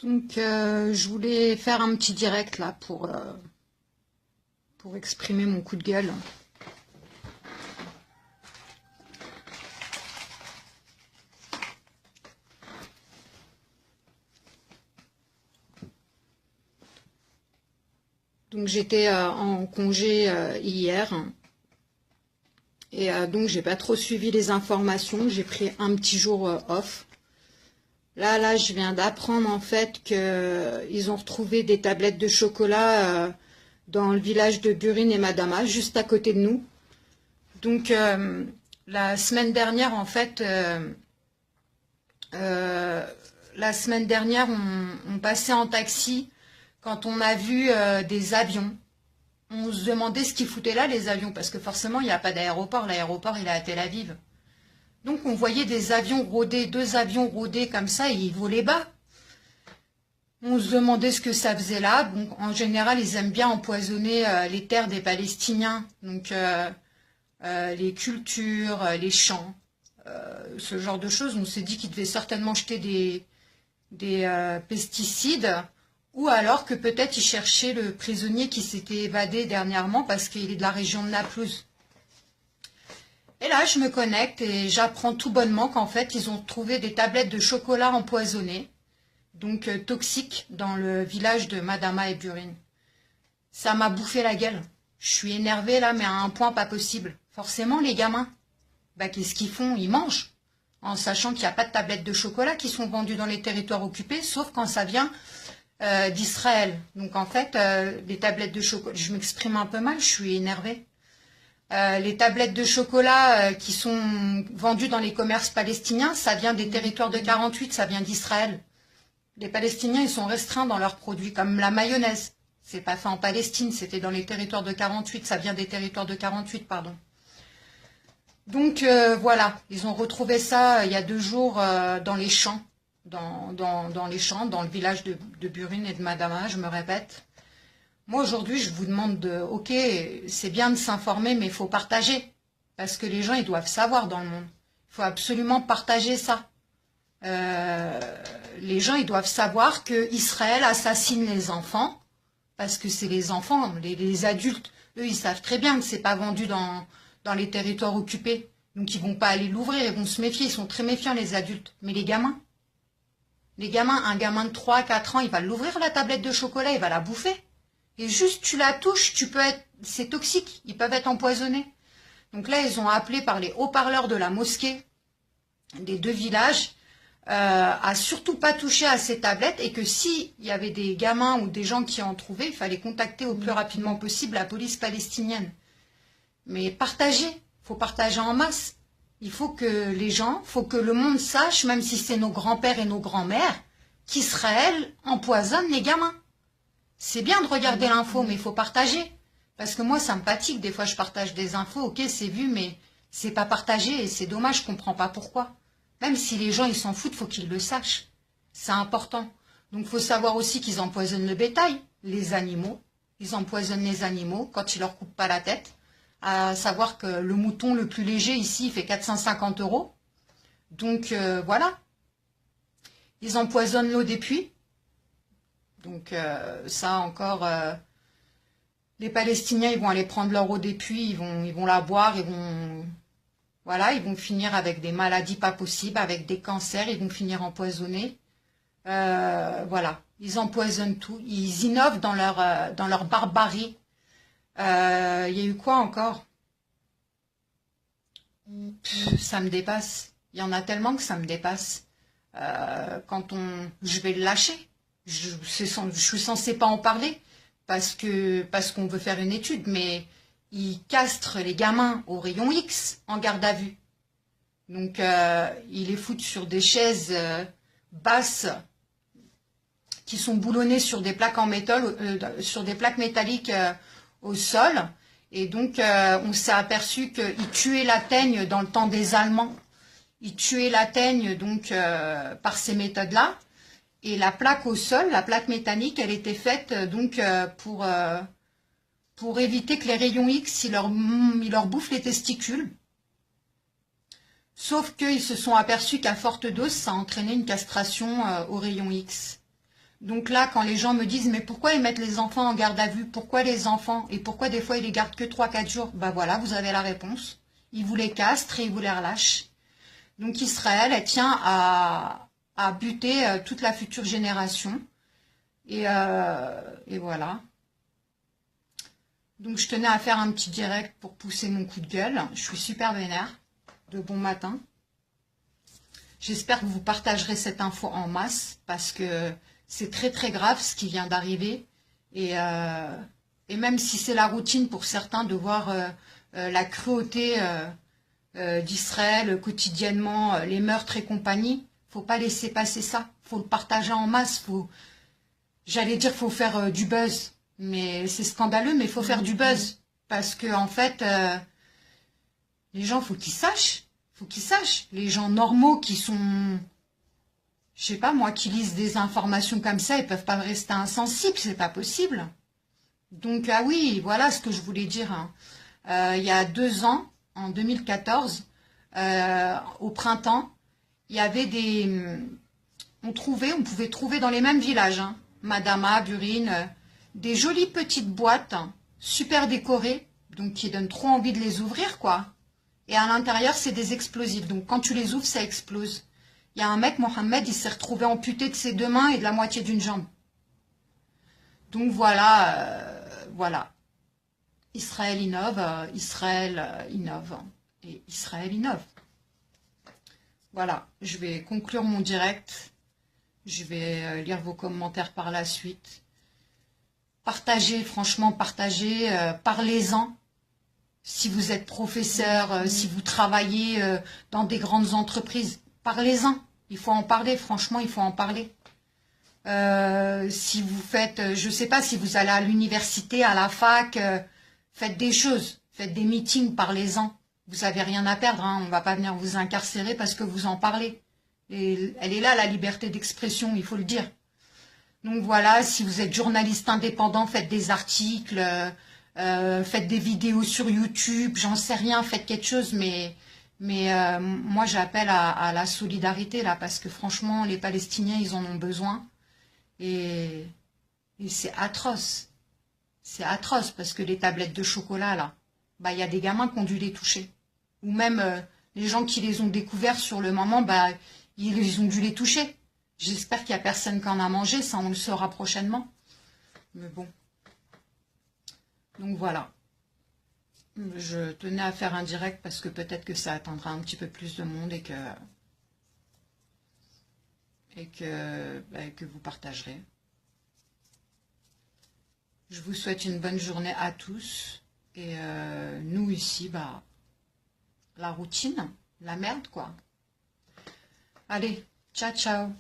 Donc, je voulais faire un petit direct là pour exprimer mon coup de gueule. Donc, j'étais en congé hier et donc j'ai pas trop suivi les informations. J'ai pris un petit jour off. Là, je viens d'apprendre en fait qu'ils ont retrouvé des tablettes de chocolat dans le village de Burin et Madama, juste à côté de nous. Donc, la semaine dernière, en fait, on passait en taxi quand on a vu des avions. On se demandait ce qu'ils foutaient là, les avions, parce que forcément, il n'y a pas d'aéroport. L'aéroport, il est à Tel Aviv. Donc, on voyait des avions rôder, 2 avions rôder comme ça, et ils volaient bas. On se demandait ce que ça faisait là. Bon, en général, ils aiment bien empoisonner les terres des Palestiniens. Donc, les cultures, les champs, ce genre de choses. On s'est dit qu'ils devaient certainement jeter des pesticides, ou alors que peut-être ils cherchaient le prisonnier qui s'était évadé dernièrement parce qu'il est de la région de Naplouse. Et là, je me connecte et j'apprends tout bonnement qu'en fait, ils ont trouvé des tablettes de chocolat empoisonnées, donc toxiques, dans le village de Madama et Burin. Ça m'a bouffé la gueule. Je suis énervée là, mais à un point pas possible. Forcément, les gamins, qu'est-ce qu'ils font? Ils mangent, en sachant qu'il n'y a pas de tablettes de chocolat qui sont vendues dans les territoires occupés, sauf quand ça vient d'Israël. Donc en fait, les tablettes de chocolat, je m'exprime un peu mal, je suis énervée. Les tablettes de chocolat qui sont vendues dans les commerces palestiniens, ça vient des territoires de 48, ça vient d'Israël. Les Palestiniens, ils sont restreints dans leurs produits, comme la mayonnaise. C'est pas fait en Palestine, c'était dans les territoires de 48, ça vient des territoires de 48, pardon. Donc voilà, ils ont retrouvé ça il y a 2 jours dans les champs, dans les champs, dans le village de Burin et de Madama, je me répète. Moi, aujourd'hui, je vous demande ok, c'est bien de s'informer, mais il faut partager. Parce que les gens, ils doivent savoir dans le monde. Il faut absolument partager ça. Les gens, ils doivent savoir que Israël assassine les enfants, parce que c'est les enfants, les adultes. Eux, ils savent très bien que c'est pas vendu dans les territoires occupés. Donc, ils vont pas aller l'ouvrir, ils vont se méfier. Ils sont très méfiants, les adultes. Mais les gamins, un gamin de 3-4 ans, il va l'ouvrir, la tablette de chocolat, il va la bouffer. Et juste, tu la touches, c'est toxique, ils peuvent être empoisonnés. Donc là, ils ont appelé par les haut-parleurs de la mosquée des 2 villages à surtout pas toucher à ces tablettes et que s'il y avait des gamins ou des gens qui en trouvaient, il fallait contacter au plus rapidement possible la police palestinienne. Mais partager, faut partager en masse. Il faut que faut que le monde sache, même si c'est nos grands-pères et nos grands-mères, qu'Israël empoisonne les gamins. C'est bien de regarder l'info, mais il faut partager. Parce que moi, ça me fatigue. Des fois, je partage des infos. Ok, c'est vu, mais c'est pas partagé. Et c'est dommage, je comprends pas pourquoi. Même si les gens, ils s'en foutent, faut qu'ils le sachent. C'est important. Donc, il faut savoir aussi qu'ils empoisonnent le bétail, les animaux. Ils empoisonnent les animaux quand ils leur coupent pas la tête. À savoir que le mouton le plus léger, ici, il fait 450 €. Donc, voilà. Ils empoisonnent l'eau des puits. Donc ça encore, les Palestiniens, ils vont aller prendre leur eau des puits, ils vont la boire, ils vont finir avec des maladies pas possibles, avec des cancers, ils vont finir empoisonnés. Voilà, ils empoisonnent tout, ils innovent dans leur barbarie. Il y a eu quoi encore? Ça me dépasse. Il y en a tellement que ça me dépasse. Je vais le lâcher. Je suis censée pas en parler parce qu'on veut faire une étude, mais ils castrent les gamins au rayon X en garde à vue. Donc ils les foutent sur des chaises basses qui sont boulonnées sur des plaques en métal, sur des plaques métalliques au sol. Et donc on s'est aperçu qu'ils tuaient la teigne dans le temps des Allemands. Ils tuaient la teigne donc par ces méthodes-là. Et la plaque au sol, la plaque métallique, elle était faite donc pour éviter que les rayons X, ils leur bouffent les testicules. Sauf qu'ils se sont aperçus qu'à forte dose, ça entraînait une castration aux rayons X. Donc là, quand les gens me disent, mais pourquoi ils mettent les enfants en garde à vue? Pourquoi les enfants? Et pourquoi des fois ils les gardent que 3-4 jours? Ben voilà, vous avez la réponse. Ils vous les castrent et ils vous les relâchent. Donc Israël, elle tient à buter toute la future génération. Et voilà. Donc je tenais à faire un petit direct pour pousser mon coup de gueule. Je suis super vénère. De bon matin. J'espère que vous partagerez cette info en masse parce que c'est très très grave ce qui vient d'arriver. Et même si c'est la routine pour certains de voir la cruauté d'Israël quotidiennement, les meurtres et compagnie, faut pas laisser passer ça. Faut le partager en masse. J'allais dire faut faire du buzz, mais c'est scandaleux, mais il faut faire du buzz parce que en fait, les gens faut qu'ils sachent. Faut qu'ils sachent. Les gens normaux qui sont, je sais pas moi, qui lisent des informations comme ça, ils peuvent pas rester insensibles, c'est pas possible. Donc ah oui, voilà ce que je voulais dire. Hein. Il y a 2 ans, en 2014, au printemps, il y avait on pouvait trouver dans les mêmes villages, hein, Madama, Burine, des jolies petites boîtes, hein, super décorées, donc qui donnent trop envie de les ouvrir, quoi. Et à l'intérieur, c'est des explosifs. Donc quand tu les ouvres, ça explose. Il y a un mec, Mohamed, il s'est retrouvé amputé de ses 2 mains et de la moitié d'une jambe. Donc voilà, voilà. Israël innove, Israël innove et Israël innove. Voilà, je vais conclure mon direct. Je vais lire vos commentaires par la suite. Partagez, franchement, partagez, parlez-en. Si vous êtes professeur, si vous travaillez dans des grandes entreprises, parlez-en. Il faut en parler, franchement, il faut en parler. Si vous faites, je ne sais pas, si vous allez à l'université, à la fac, faites des choses, faites des meetings, parlez-en. Vous n'avez rien à perdre, hein, on ne va pas venir vous incarcérer parce que vous en parlez. Et elle est là, la liberté d'expression, il faut le dire. Donc voilà, si vous êtes journaliste indépendant, faites des articles, faites des vidéos sur YouTube, j'en sais rien, faites quelque chose, mais moi j'appelle à la solidarité là, parce que franchement, les Palestiniens, ils en ont besoin. Et c'est atroce. C'est atroce parce que les tablettes de chocolat, là, bah, il y a des gamins qui ont dû les toucher. Ou même les gens qui les ont découverts sur le moment, bah, ils ont dû les toucher. J'espère qu'il n'y a personne qui en a mangé, ça on le saura prochainement. Mais bon. Donc voilà. Je tenais à faire un direct parce que peut-être que ça atteindra un petit peu plus de monde et que vous partagerez. Je vous souhaite une bonne journée à tous. Et nous ici, bah, la routine, la merde quoi. Allez, ciao ciao.